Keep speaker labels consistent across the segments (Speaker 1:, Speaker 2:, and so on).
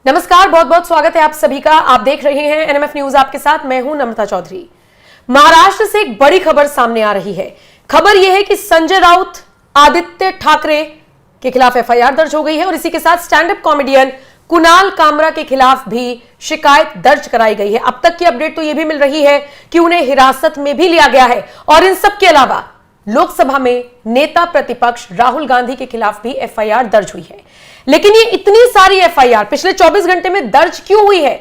Speaker 1: नमस्कार, बहुत बहुत स्वागत है आप सभी का। आप देख रहे हैं एनएमएफ न्यूज, आपके साथ मैं हूं नम्रता चौधरी। महाराष्ट्र से एक बड़ी खबर सामने आ रही है। खबर यह है कि संजय राउत, आदित्य ठाकरे के खिलाफ एफआईआर दर्ज हो गई है और इसी के साथ stand up comedian Kunal Kamra के खिलाफ भी शिकायत दर्ज कराई गई है। अब तक की अपडेट तो यह भी मिल रही है कि उन्हें हिरासत में भी लिया गया है और इन सब के अलावा लोकसभा में नेता प्रतिपक्ष राहुल गांधी के खिलाफ भी एफआईआर दर्ज हुई है। लेकिन ये इतनी सारी एफआईआर पिछले 24 घंटे में दर्ज क्यों हुई है?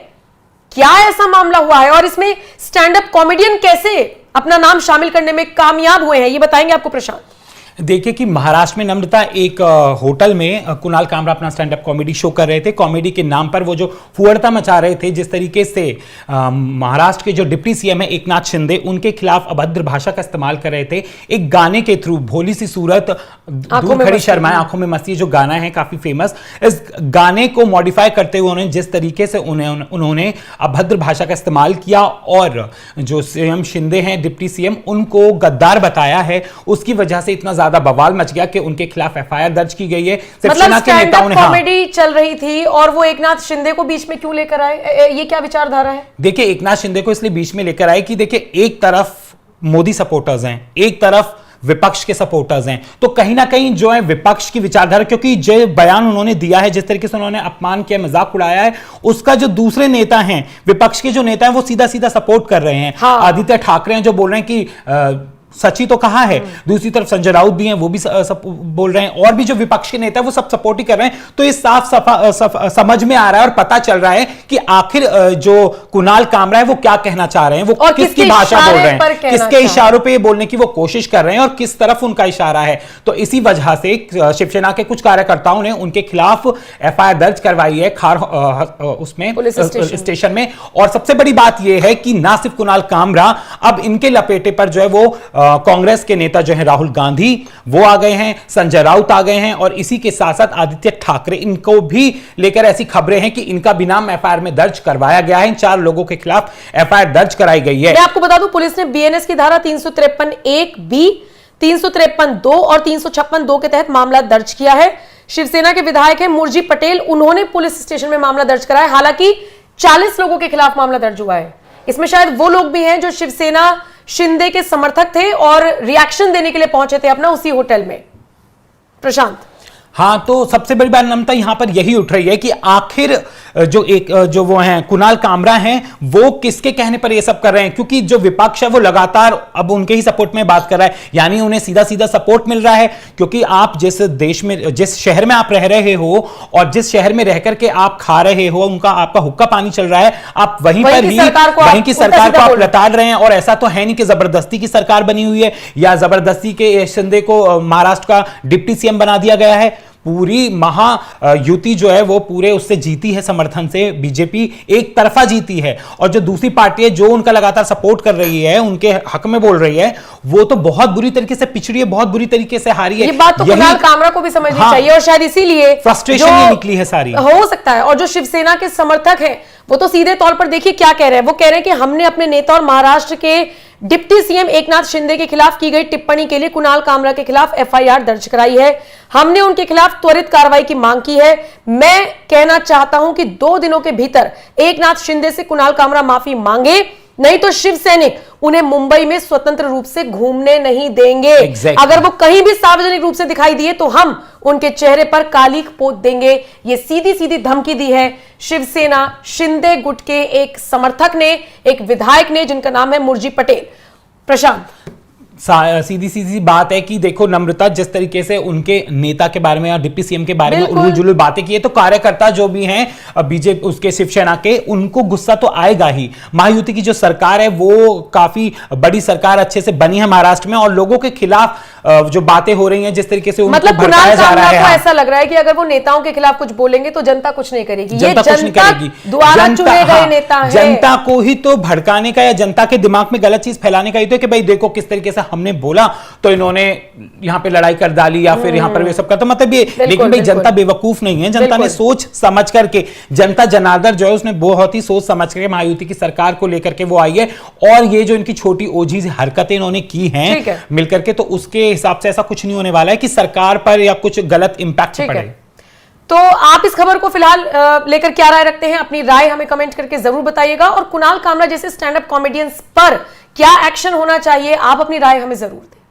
Speaker 1: क्या ऐसा मामला हुआ है और इसमें स्टैंड अप कॉमेडियन कैसे अपना नाम शामिल करने में कामयाब हुए हैं, ये बताएंगे आपको प्रशांत।
Speaker 2: देखिए कि महाराष्ट्र में नम्रता एक होटल में कुणाल कामरा अपना स्टैंड अप कॉमेडी शो कर रहे थे। कॉमेडी के नाम पर वो जो फुहड़ता मचा रहे थे, जिस तरीके से महाराष्ट्र के जो डिप्टी सीएम है एकनाथ शिंदे, उनके खिलाफ अभद्र भाषा का इस्तेमाल कर रहे थे। एक गाने के थ्रू, भोली सी सूरत दूर खड़ी शर्माएं आंखों में मस्ती, जो गाना है काफी फेमस, इस गाने को मॉडिफाई करते हुए उन्होंने जिस तरीके से उन्होंने अभद्र भाषा का इस्तेमाल किया और जो सीएम शिंदे हैं, डिप्टी सीएम, उनको गद्दार बताया है, उसकी वजह से इतना ज्यादा बवाल मच गया कि उनके खिलाफ एफआईआर दर्ज की गई है।
Speaker 1: मतलब स्टैंड अप कॉमेडी चल रही थी और वो एकनाथ शिंदे को बीच में क्यों लेकर आए? ये क्या विचारधारा है?
Speaker 2: देखिए, एकनाथ शिंदे को इसलिए बीच में लेकर आए कि देखिए, एक तरफ मोदी सपोर्टर्स हैं, एक तरफ विपक्ष के सपोर्टर्स हैं, तो कहीं ना कहीं जो है विपक्ष की विचारधारा, क्योंकि जो बयान उन्होंने दिया है, जिस तरीके से उन्होंने अपमान किया, मजाक उड़ाया है, उसका जो दूसरे नेता हैं, विपक्ष के जो नेता हैं, वो सीधा सीधा सपोर्ट कर रहे हैं। हाँ। आदित्य ठाकरे हैं जो बोल रहे हैं कि सची तो कहा है, दूसरी तरफ संजय राउत भी हैं, वो भी बोल रहे हैं, और भी जो विपक्ष के नेता है वो सब सपोर्ट ही कर रहे हैं। तो ये साफ समझ में आ रहा है और पता चल रहा है कि आखिर जो कुणाल कामरा है वो क्या कहना चाह रहे हैं, वो किसकी भाषा बोल रहे हैं, किसके इशारों पे ये बोलने की वो कोशिश कर रहे हैं और किस तरफ उनका इशारा है। तो इसी वजह से शिवसेना के कुछ कार्यकर्ताओं ने उनके खिलाफ एफआईआर दर्ज करवाई है खार उसमें स्टेशन में। और सबसे बड़ी बात यह है कि ना सिर्फ कुणाल कामरा, अब इनके लपेटे पर जो है वो कांग्रेस के नेता जो है राहुल गांधी, वो आ गए हैं, संजय राउत आ गए हैं, और इसी के साथ साथ आदित्य ठाकरे, इनको भी लेकर ऐसी खबरें हैं कि इनका भी नाम एफआईआर में दर्ज करवाया गया है। इन 4 लोगों के खिलाफ एफआईआर दर्ज कराई गई है।
Speaker 1: मैं आपको बता दूं, पुलिस ने बीएनएस की धारा 353(1)(b), 353(2) और 356(2) के तहत मामला दर्ज किया है। शिवसेना के विधायक है मुरजी पटेल, उन्होंने पुलिस स्टेशन में मामला दर्ज कराया। हालांकि 40 लोगों के खिलाफ मामला दर्ज हुआ है। इसमें शायद वो लोग भी हैं जो शिवसेना शिंदे के समर्थक थे और रिएक्शन देने के लिए पहुंचे थे अपना उसी होटल में। प्रशांत,
Speaker 2: हाँ, तो सबसे बड़ी बात नम्रता यहां पर यही उठ रही है कि आखिर जो वो हैं कुणाल कामरा हैं, वो किसके कहने पर ये सब कर रहे हैं, क्योंकि जो विपक्ष है वो लगातार अब उनके ही सपोर्ट में बात कर रहा है, यानी उन्हें सीधा सीधा सपोर्ट मिल रहा है। क्योंकि आप जिस देश में, जिस शहर में आप रह रहे हो और जिस शहर में रह करके आप खा रहे हो, उनका आपका हुक्का पानी चल रहा है, आप वहीं की सरकार को आप लताड़ रहे हैं। और ऐसा तो है नहीं कि जबरदस्ती की सरकार बनी हुई है या जबरदस्ती के शिंदे को महाराष्ट्र का डिप्टी सीएम बना दिया गया है। पूरी महायुति जो है वो पूरे उससे जीती है, समर्थन से बीजेपी एक तरफा जीती है, और जो दूसरी पार्टी है जो उनका लगातार सपोर्ट कर रही है, उनके हक में बोल रही है, वो तो बहुत बुरी तरीके से पिछड़ी है, बहुत बुरी तरीके से हारी है।
Speaker 1: ये बात तो कुणाल कामरा को भी समझनी चाहिए और शायद इसीलिए
Speaker 2: फ्रस्ट्रेशन निकली है सारी,
Speaker 1: हो सकता है। और जो शिवसेना के समर्थक हैं वो तो सीधे तौर पर देखिए क्या कह रहे हैं। वो कह रहे हैं कि हमने अपने नेता और महाराष्ट्र के डिप्टी सीएम एकनाथ शिंदे के खिलाफ की गई टिप्पणी के लिए कुणाल कामरा के खिलाफ एफआईआर दर्ज कराई है। हमने उनके खिलाफ त्वरित कार्रवाई की मांग की है। मैं कहना चाहता हूं कि 2 दिनों के भीतर एकनाथ शिंदे से कुणाल कामरा माफी मांगे, नहीं तो शिव सैनिक उन्हें मुंबई में स्वतंत्र रूप से घूमने नहीं देंगे। अगर वो कहीं भी सार्वजनिक रूप से दिखाई दिए तो हम उनके चेहरे पर कालिख पोत देंगे। ये सीधी सीधी धमकी दी है शिवसेना शिंदे गुट के एक समर्थक ने, एक विधायक ने, जिनका नाम है मुरजी पटेल। प्रशांत,
Speaker 2: सीधी सीधी बात है कि देखो नम्रता, जिस तरीके से उनके नेता के बारे में और डिप्टी सीएम के बारे में उलझुल जुलूल बातें की है, तो कार्यकर्ता जो भी हैं बीजेपी उसके शिवसेना के, उनको गुस्सा तो आएगा ही। महायुति की जो सरकार है वो काफी बड़ी सरकार अच्छे से बनी है महाराष्ट्र में, और लोगों के खिलाफ जो बातें हो रही हैं, जिस तरीके से उनको भड़काया जा रहा है,
Speaker 1: ऐसा लग रहा है कि अगर वो नेताओं के खिलाफ कुछ बोलेंगे तो जनता कुछ नहीं करेगी।
Speaker 2: जनता कुछ नहीं करेगी,
Speaker 1: द्वारा चुने गए नेता हैं।
Speaker 2: जनता को ही तो भड़काने का या जनता के दिमाग में गलत चीज फैलाने का ही तो कि भाई देखो किस तरीके से हमने बोला तो इन्होंने यहां पे लड़ाई कर डाली या फिर यहां पर वे सब का, तो मतलब ये, लेकिन भाई जनता बेवकूफ नहीं है, जनता ने सोच समझ करके, जनता जनार्दन जो है उसने बहुत ही सोच समझ करके महायुति की सरकार को लेकर के वो आई है। और ये जो इनकी छोटी ओझी हरकतें इन्होंने की हैं मिलकर के, तो उसके हिसाब से ऐसा कुछ नहीं होने वाला है कि सरकार पर या कुछ गलत इंपैक्ट पड़े।
Speaker 1: तो आप इस खबर को फिलहाल लेकर क्या राय रखते हैं, अपनी राय हमें कमेंट करके जरूर बताइएगा। और कुणाल कामरा जैसे स्टैंड अप कॉमेडियंस पर क्या एक्शन होना चाहिए, आप अपनी राय हमें जरूर दें।